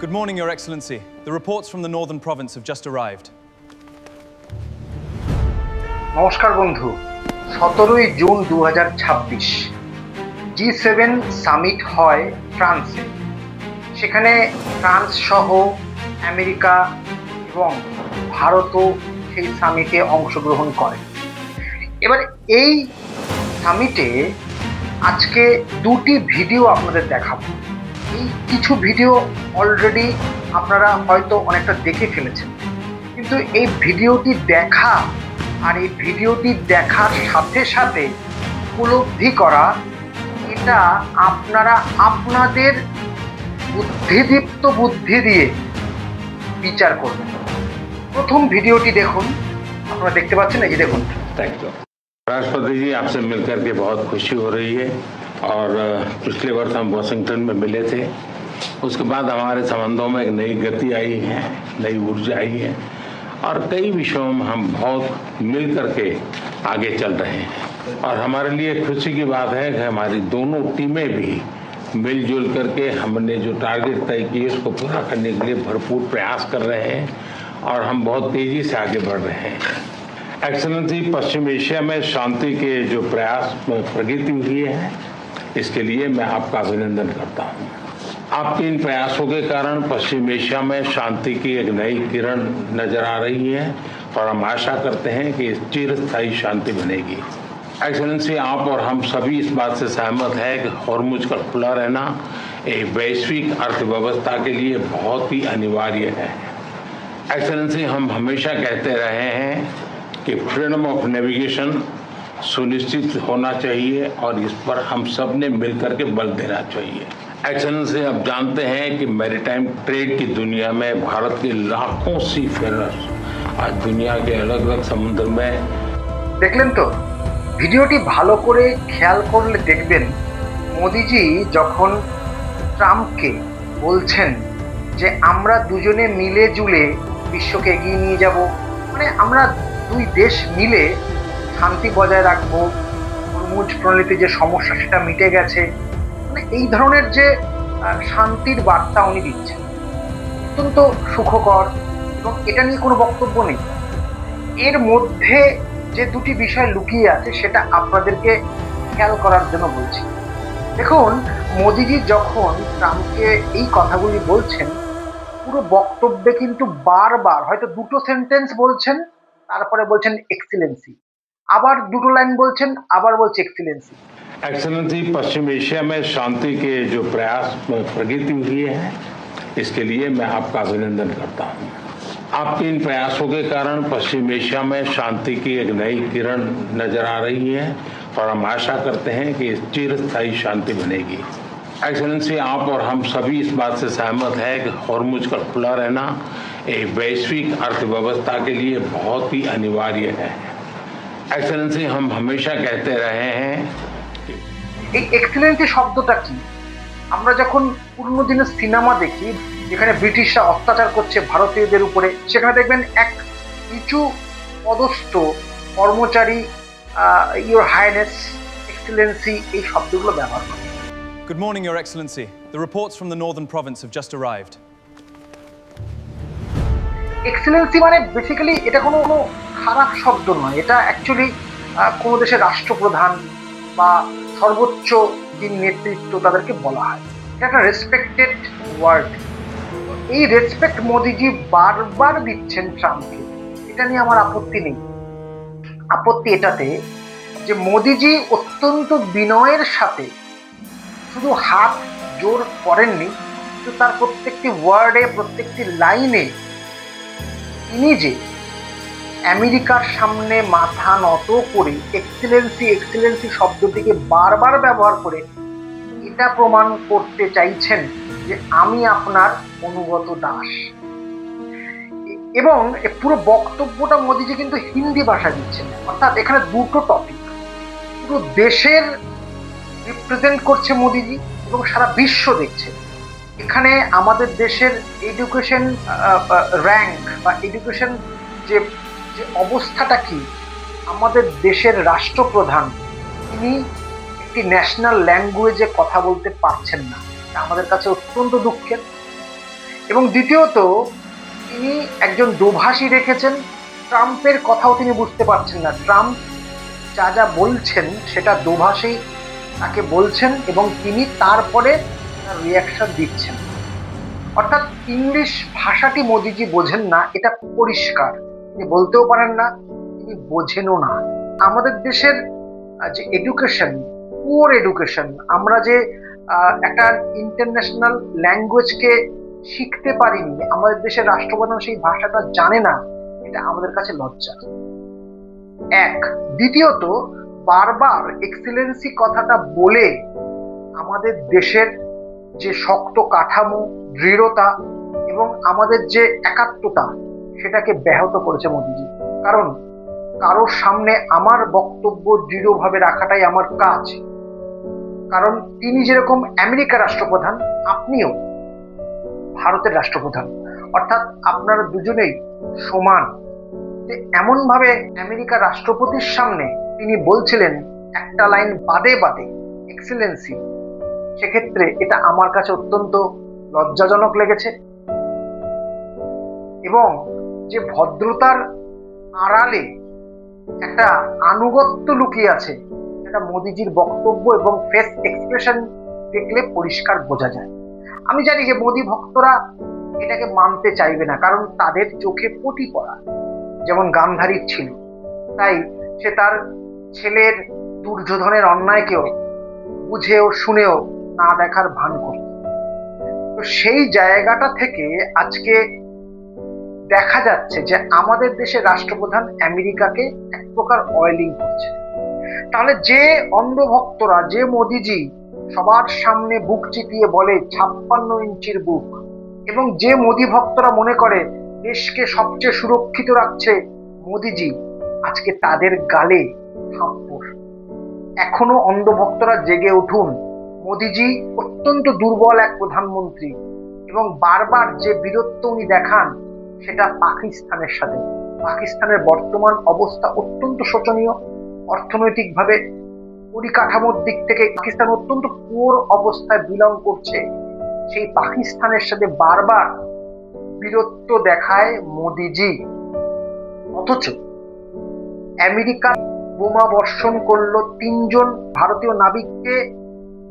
Good morning, Your Excellency. The reports from the Northern Province have just arrived. নমস্কার বন্ধু, 17ই June 2026 G7 summit হয় ফ্রান্সে। সেখানে France সহ আমেরিকা এবং ভারতও সেই সামিটে অংশগ্রহণ করে। এবার এই সামিটে আজকে দুটি ভিডিও আপনাদের দেখাবো। এই কিছু ভিডিও অলরেডি আপনারা হয়তো অনেকটা দেখে ফেলেছেন, কিন্তু এই ভিডিওটি দেখা আর এই ভিডিওটি দেখার সাথে সাথে উপলব্ধি করা, এটা আপনারা আপনাদের বুদ্ধিদীপ্ত বুদ্ধি দিয়ে বিচার করবেন। প্রথম ভিডিওটি দেখুন, আপনারা দেখতে পাচ্ছেন, এই যে দেখুন। थैंक यू राष्ट्रपति जी, आपसे मिलकर के बहुत खुशी हो रही है और पिछले वर्ष हम वाशिंगटन में मिले थे। उसके बाद हमारे संबंधों में एक नई गति आई है, नई ऊर्जा आई है और कई विषयों में हम बहुत मिल करके आगे चल रहे हैं। और हमारे लिए खुशी की बात है कि हमारी दोनों टीमें भी मिलजुल करके हमने जो टारगेट तय किए उसको पूरा करने के लिए भरपूर प्रयास कर रहे हैं और हम बहुत तेजी से आगे बढ़ रहे हैं। एक्सेलेंसी, पश्चिम एशिया में शांति के जो प्रयास प्रगति हुई है, इसके लिए मैं आपका अभिनंदन करता हूँ। आपके इन प्रयासों के कारण पश्चिम एशिया में शांति की एक नई किरण नजर आ रही है और हम आशा करते हैं कि चिरस्थायी शांति बनेगी। एक्सेलेंसी, आप और हम सभी इस बात से सहमत हैं कि हॉर्मुज का खुला रहना एक वैश्विक अर्थव्यवस्था के लिए बहुत ही अनिवार्य है। एक्सेलेंसी, हम हमेशा कहते रहे हैं कि फ्रीडम ऑफ नेविगेशन सुनिश्चित होना चाहिए और इस पर हम सब ने मिलकर के बल देना चाहिए। एक्सेलेंसी, आप जानते हैं कि मैरीटाइम ट्रेड की दुनिया में भारत के लाखों सी फेरर्स आज दुनिया के अलग अलग समुद्र में। দেখলেন তো, ভিডিওটি ভালো করে খেয়াল করলে দেখবেন মোদিজি যখন ট্রাম্পকে বলছেন যে আমরা দুজনে মিলে জুলে বিশ্বকে এগিয়ে নিয়ে যাব, মানে আমরা দুই দেশ মিলে শান্তি বজায় রাখবো, হরমুজ প্রণালীতে যে সমস্যা সেটা মিটে গেছে, মানে এই ধরনের যে শান্তির বার্তা উনি দিচ্ছেন, অত্যন্ত সুখকর এবং এটা নিয়ে কোনো বক্তব্য নেই। এর মধ্যে যে দুটি বিষয় লুকিয়ে আছে সেটা আপনাদেরকে খেয়াল করার জন্য বলছি। দেখুন, মোদিজি যখন ট্রাম্পকে এই কথাগুলি বলছেন, পুরো বক্তব্যে কিন্তু বারবার হয়তো দুটো সেন্টেন্স বলছেন, তারপরে বলছেন এক্সিলেন্সি, আবার দুটো লাইন বলছেন, আবার বলছে এক্সিলেন্সি। एक्सेलेंसी, पश्चिम एशिया में शांति के जो प्रयास प्रगति हुई है, इसके लिए मैं आपका अभिनंदन करता हूँ। आपके इन प्रयासों के कारण पश्चिम एशिया में शांति की एक नई किरण नजर आ रही है और हम आशा करते हैं कि चिरस्थायी शांति बनेगी। एक्सेलेंसी, आप और हम सभी इस बात से सहमत हैं कि हॉर्मुज का खुला रहना एक वैश्विक अर्थव्यवस्था के लिए बहुत ही अनिवार्य है। एक्सेलेंसी, हम हमेशा कहते रहे हैं। এই এক্সিলেন্সি শব্দটা কি? আমরা যখন পুরনো দিনের সিনেমা দেখি যেখানে ব্রিটিশরা অত্যাচার করছে ভারতীয়দের উপরে, সেখানে দেখবেন এক নিচু পদস্থ কর্মচারী ইয়োর হাইনেস, এক্সিলেন্সি এই শব্দগুলো ব্যবহার করে। Good morning, Your Excellency. The reports from the Northern Province have just arrived. Excellency মানে বেসিক্যালি এটা কোনো খারাপ শব্দ নয়, এটা অ্যাকচুয়ালি কোনো দেশের রাষ্ট্রপ্রধান বা সর্বোচ্চ যিনি নেতৃত্ব তাদেরকে বলা হয়। এটা একটা রেসপেক্টেড ওয়ার্ড। এই রেসপেক্ট মোদিজি বারবার দিচ্ছেন ট্রাম্পকে, এটা নিয়ে আমার আপত্তি নেই। আপত্তি এটাতে যে মোদিজি অত্যন্ত বিনয়ের সাথে শুধু হাত জোর করেননি, কিন্তু তার প্রত্যেকটি ওয়ার্ডে, প্রত্যেকটি লাইনে তিনি যে আমেরিকার সামনে মাথা নত করে এক্সিলেন্সি এক্সিলেন্সি শব্দটিকে বারবার ব্যবহার করে এটা প্রমাণ করতে চাইছেন যে আমি আপনার অনুগত দাস। এবং পুরো বক্তব্যটা মোদিজি কিন্তু হিন্দি ভাষা দিচ্ছেন, অর্থাৎ এখানে দুটো টপিক পুরো দেশের রিপ্রেজেন্ট করছে মোদিজি এবং সারা বিশ্ব দেখছে। এখানে আমাদের দেশের এডুকেশন র্যাঙ্ক বা এডুকেশন যে অবস্থাটা কি, আমাদের দেশের রাষ্ট্রপ্রধান তিনি একটি ন্যাশনাল ল্যাঙ্গুয়েজে কথা বলতে পারছেন না, আমাদের কাছে অত্যন্ত দুঃখের। এবং দ্বিতীয়ত তিনি একজন দোভাষী রেখেছেন। ট্রাম্পের কথাও তিনি বুঝতে পারছেন না। ট্রাম্প যা যা বলছেন সেটা দোভাষী তাকে বলছেন এবং তিনি তারপরে তার রিয়াকশন দিচ্ছেন। অর্থাৎ ইংলিশ ভাষাটি মোদিজি বোঝেন না, এটা পরিষ্কার। তিনি বলতেও পারেন না, তিনি বোঝেনও না। আমাদের দেশের যে এডুকেশন, পুয়ার এডুকেশন, আমরা যে একটা ইন্টারন্যাশনাল ল্যাঙ্গুয়েজকে শিখতে পারিনি, আমাদের দেশের রাষ্ট্রপ্রধান সেই ভাষাটা জানে না, এটা আমাদের কাছে লজ্জা। এক, দ্বিতীয়ত বারবার এক্সেলেন্সি কথাটা বলে আমাদের দেশের যে শক্ত কাঠামো, দৃঢ়তা এবং আমাদের যে একাত্মতা সেটাকে ব্যাহত করেছে মোদিজি। কারণ কারোর সামনে আমার বক্তব্য দৃঢ়ভাবে রাখাটাই আমার কাজ। কারণ তিনি যেরকম আমেরিকার রাষ্ট্রপ্রধান, আপনিও ভারতের রাষ্ট্রপ্রধান, অর্থাৎ আপনারা দুজনেই সমান। এমন ভাবে আমেরিকার রাষ্ট্রপতির সামনে তিনি বলছিলেন একটা লাইন বাদে বাদে এক্সেলেন্সি, সেক্ষেত্রে এটা আমার কাছে অত্যন্ত লজ্জাজনক লেগেছে। এবং যে ভদ্রতার আড়ালে একটা আনুগত্য লুকিয়ে আছে, সেটা মোদিজির বক্তব্য এবং ফেস এক্সপ্রেশন দেখলে পরিষ্কার বোঝা যায়। আমি জানি যে মোদি ভক্তরা এটাকে মানতে চাইবে না, কারণ তাদের চোখে পটি পড়া যেমন গান্ধারীর ছিল, তাই সে তার ছেলের দুর্যোধনের অন্যায়কেও বুঝেও শুনেও না দেখার ভান করত। তো সেই জায়গাটা থেকে আজকে দেখা যাচ্ছে যে আমাদের দেশের রাষ্ট্রপ্রধান আমেরিকাকে এক প্রকার অয়েলিং করছে। তাহলে যে অন্ধভক্তরা, যে মোদিজি সবার সামনে বুক চিতিয়ে বলে 56 ইঞ্চির বুক, এবং যে মোদি ভক্তরা মনে করে দেশকে সবচেয়ে সুরক্ষিত রাখছে মোদিজি, আজকে তাদের গালে থাপ্পড়। এখনো অন্ধভক্তরা জেগে উঠুন। মোদিজি অত্যন্ত দুর্বল এক প্রধানমন্ত্রী এবং বারবার যে বীরত্ব উনি দেখান সেটা পাকিস্তানের সাথে। পাকিস্তানের বর্তমান অবস্থা অত্যন্ত শোচনীয়। অর্থনৈতিকভাবে পরিকাঠামোর দিক থেকে পাকিস্তান অত্যন্ত পুয়ার অবস্থায় বিলং করছে। সেই পাকিস্তানের সাথে বারবার বীরত্ব দেখায় মোদিজি, অথচ আমেরিকা বোমা বর্ষণ করলো, 3 জন ভারতীয় নাবিককে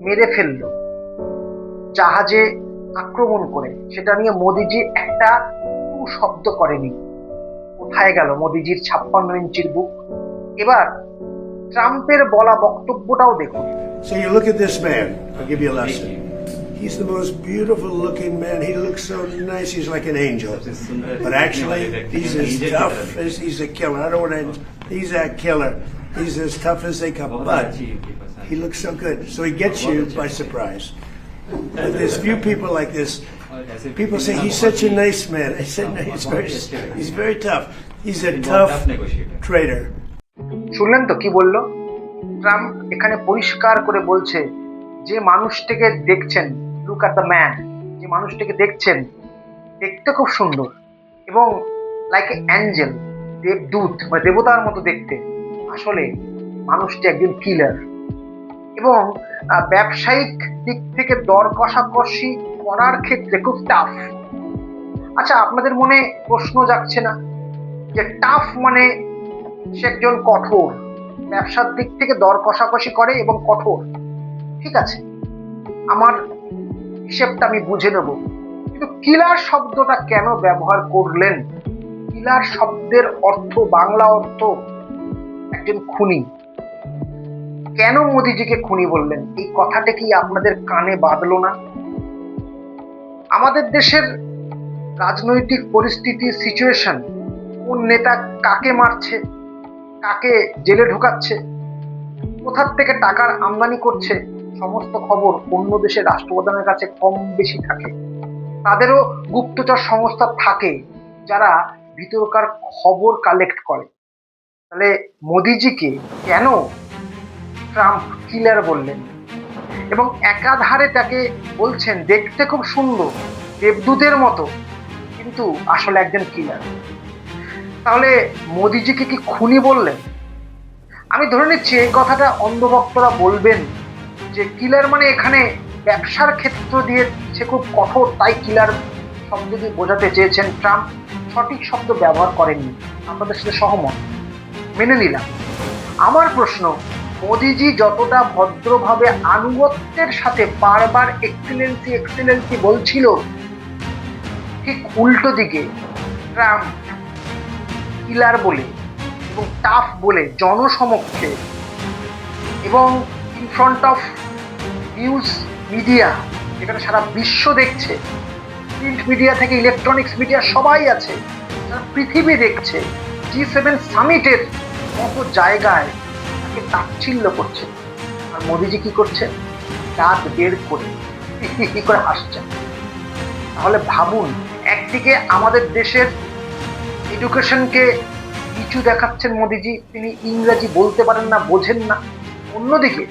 মেরে ফেললো জাহাজে আক্রমণ করে। সেটা নিয়ে মোদিজি একটা শব্দ করেনি। কোথায় গেল মোদিজির 56 ইঞ্চির বুক? এবার ট্রাম্পের বলা বক্তব্যটাও দেখুন। So you look at this man, I'll give you a lesson. He's the most beautiful looking man. He looks so nice, he's like an angel. But actually, he's as tough as he's a killer. I don't want to, he's a killer. He's as tough as they come, but he looks so good. So he gets you by surprise. But there's few people like this. People say he's such a nice man. I said no, he's very tough. He's a tough traitor. শুনলেন তো কি বললো Trump? এখানে পরিষ্কার করে বলছে যে মানুষটাকে দেখছেন, লুক অ্যাট দ্য ম্যান, যে মানুষটাকে দেখছেন দেখতে খুব সুন্দর এবং লাইক এ অ্যাঞ্জেল, দেবদূত মানে দেবতার মতো দেখতে, আসলে মানুষটি একজন কিলার। এবং ব্যবসায়িক দিক থেকে দর কষাকষি করার ক্ষেত্রে খুব টাফ। আচ্ছা, আপনাদের মনে প্রশ্ন জাগছে না যে টাফ মানে সে একজন কঠোর, ব্যবসার দিক থেকে দর কষাকষি করে এবং কঠোর? ঠিক আছে, আমার হিসেবটা আমি বুঝে নেব, কিন্তু কিলার শব্দটা কেন ব্যবহার করলেন? কিলার শব্দের অর্থ, বাংলা অর্থ একজন খুনি। কেন মোদিজিকে খুনি বললেন? এই কথাটা কি আপনাদের কানে বাঁধলো না? আমাদের দেশের রাজনৈতিক পরিস্থিতি, সিচুয়েশন, কোন নেতা কাকে মারছে, কাকে জেলে ঢোকাচ্ছে, কোথার থেকে টাকার আমদানি করছে, সমস্ত খবর অন্য দেশের রাষ্ট্রপ্রধানের কাছে কম বেশি থাকে। তাদেরও গুপ্তচর সংস্থা থাকে যারা ভিতরকার খবর কালেক্ট করে। তাহলে মোদিজিকে কেন ট্রাম্প কিলার বললেন? এবং একাধারে তাকে বলছেন দেখতে খুব সুন্দর, দেবদূতের মতো, কিন্তু আসলে একজন কিলার। তাহলে মোদিজিকে কি খুনি বললেন? আমি ধরে নিচ্ছি এই কথাটা অন্ধভক্তরা বলবেন যে কিলার মানে এখানে ব্যবসার ক্ষেত্র দিয়ে সে খুব কঠোর, তাই কিলার শব্দ দিয়ে বোঝাতে চেয়েছেন, ট্রাম্প সঠিক শব্দ ব্যবহার করেননি। আপনাদের সাথে সহমত, মেনে নিলাম। আমার প্রশ্ন, মোদিজি যতটা ভদ্রভাবে আনুগত্যের সাথে বারবার এক্সিলেন্সি এক্সিলেন্সি বলছিল, ঠিক উল্টো দিকে ট্রাম্প কিলার বলে এবং টাফ বলে জনসমক্ষে এবং in front of news media, যেখানে সারা বিশ্ব দেখছে, প্রিন্ট মিডিয়া থেকে ইলেকট্রনিক্স মিডিয়া সবাই আছে, সারা পৃথিবী দেখছে, G7 সামিটের মতো জায়গায় তাকে তাচ্ছিল্য করছে। আর মোদিজি কি করছে? দাঁত বের করে কি করে হাসছে। তাহলে ভাবুন, একদিকে আমাদের দেশের এডুকেশনকে নিচু দেখাচ্ছেন মোদিজি, তিনি ইংরেজি বলতে পারেন না, বোঝেন না। অন্যদিকে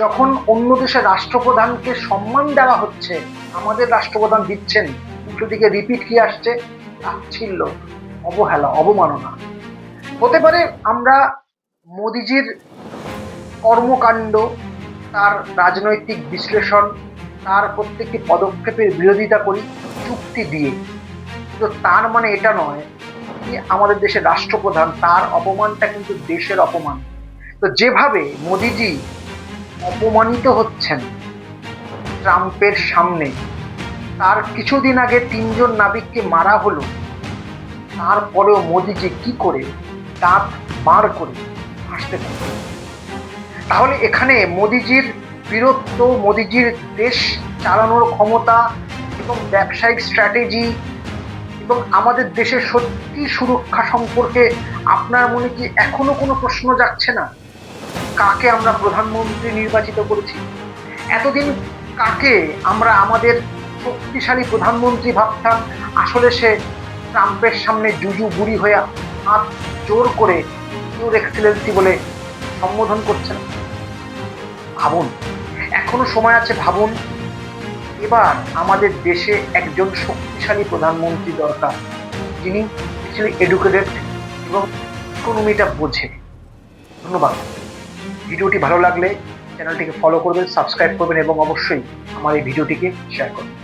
যখন অন্য দেশের রাষ্ট্রপ্রধানকে সম্মান দেওয়া হচ্ছে, আমাদের রাষ্ট্রপ্রধান দিচ্ছেন, উল্টো দিকে রিপিট কি আসছে? তাচ্ছিল্য, অবহেলা, অবমাননা। হতে পারে আমরা মোদিজির কর্মকাণ্ড, তার রাজনৈতিক বিশ্লেষণ, তার প্রত্যেকটি পদক্ষেপের বিরোধিতা করি যুক্তি দিয়ে, কিন্তু তার মানে এটা নয় যে আমাদের দেশের রাষ্ট্রপ্রধান, তার অপমানটা কিন্তু দেশের অপমান। তো যেভাবে মোদিজি অপমানিত হচ্ছেন ট্রাম্পের সামনে, তার কিছুদিন আগে 3 নাবিককে মারা হলো, তারপরেও মোদিজি কি করে দাঁত বার করে হাসতে থাকে। তাহলে এখানে মোদিজির বীরত্ব, মোদিজির দেশ চালানোর ক্ষমতা এবং ব্যবসায়িক স্ট্র্যাটেজি এবং আমাদের দেশের সত্যি সুরক্ষা সম্পর্কে আপনার মনে কি এখনো কোনো প্রশ্ন জাগছে না? কাকে আমরা প্রধানমন্ত্রী নির্বাচিত করেছি? এতদিন কাকে আমরা আমাদের শক্তিশালী প্রধানমন্ত্রী ভাবতাম, আসলে সে ট্রাম্পের সামনে জুজু বুড়ি হয়ে হাত জোর করে ইউর এক্সিলেন্সি বলে সম্বোধন করছেন। ভাবুন, এখনো সময় আছে, ভাবুন। এবার আমাদের দেশে একজন শক্তিশালী প্রধানমন্ত্রী দরকার, যিনি এডুকেটেড এবং ইকোনমিটা বোঝে। ধন্যবাদ। ভিডিওটি ভালো লাগলে চ্যানেলটিকে ফলো করবেন, সাবস্ক্রাইব করবেন এবং অবশ্যই আমার এই ভিডিওটিকে শেয়ার করবেন।